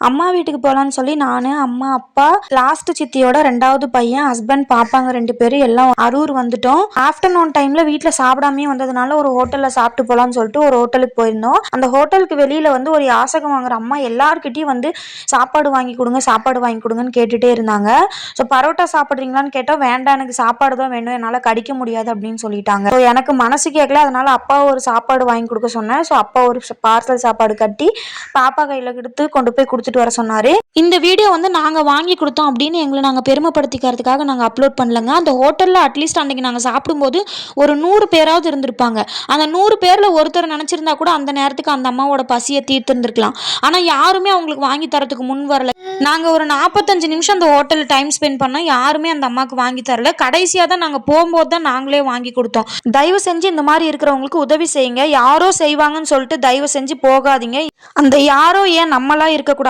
அம்மா வீட்டுக்கு போகலான்னு சொல்லி நான், அம்மா, அப்பா, லாஸ்ட் சித்தியோட 2வது பையன், ஹஸ்பண்ட், பாப்பாங்க 2 பேரும் எல்லாம் அரூர் வந்துட்டோம். ஆஃப்டர்நூன் டைம்ல வீட்டில் சாப்பிடாமே வந்ததுனால ஒரு ஹோட்டலில் சாப்பிட்டு போகலான்னு சொல்லிட்டு ஒரு ஹோட்டலுக்கு போயிருந்தோம். அந்த ஹோட்டலுக்கு வெளியில் வந்து ஒரு யாசகம் வாங்குற அம்மா எல்லார்கிட்டையும் வந்து சாப்பாடு வாங்கி கொடுங்க, சாப்பாடு வாங்கி கொடுங்கன்னு கேட்டுகிட்டே இருந்தாங்க. ஸோ பரோட்டா சாப்பிட்றீங்களான்னு கேட்டால் வேண்டாம், எனக்கு சாப்பாடு தான் வேணும், என்னால் கடிக்க முடியாது அப்படின்னு சொல்லிட்டாங்க. ஸோ எனக்கு மனசு கேட்கல, அதனால அப்பா ஒரு சாப்பாடு வாங்கி கொடுக்க சொன்னேன். ஸோ அப்பா ஒரு பார்சல் சாப்பாடு கட்டி பாப்பா கையில் எடுத்து கொண்டு போய் கொடுத்துட்டு வர சொன்னார். இந்த வீடியோ வந்து நாங்கள் வாங்கி கொடுத்தோம் அப்படின்னு எங்களை நாங்கள் பெருமைப்படுத்திக்கிறதுக்காக நாங்கள் அப்லோட் பண்ணலங்க. அந்த ஹோட்டலில் அட்லீஸ்ட் அன்றைக்கி நாங்கள் சாப்பிடும்போது ஒரு 100 பேராவது இருந்திருப்பாங்க. அந்த 100 பேரில் ஒருத்தர் நினச்சிருந்தா கூட அந்த நேரத்துக்கு அந்த அம்மாவோட பசியை தீர்த்துருந்துருக்கலாம். ஆனால் யாருமே அவங்களுக்கு வாங்கி தரத்துக்கு முன் வரல. நாங்கள் ஒரு 45 நிமிஷம் அந்த ஹோட்டலில் டைம் ஸ்பெண்ட் பண்ணோம். யாருமே அந்த அம்மாவுக்கு வாங்கி தரல. கடைசியாக தான் நாங்கள் போகும்போது தான் நாங்களே வாங்கி கொடுத்தோம். தயவு செஞ்சு இந்த மாதிரி இருக்கிறவங்களுக்கு உதவி செய்யுங்க. யாரோ செய்வாங்கன்னு சொல்லிட்டு தயவு செஞ்சு போகாதீங்க. அந்த யாரோ ஏன் நம்மளா இருக்கக்கூடாது.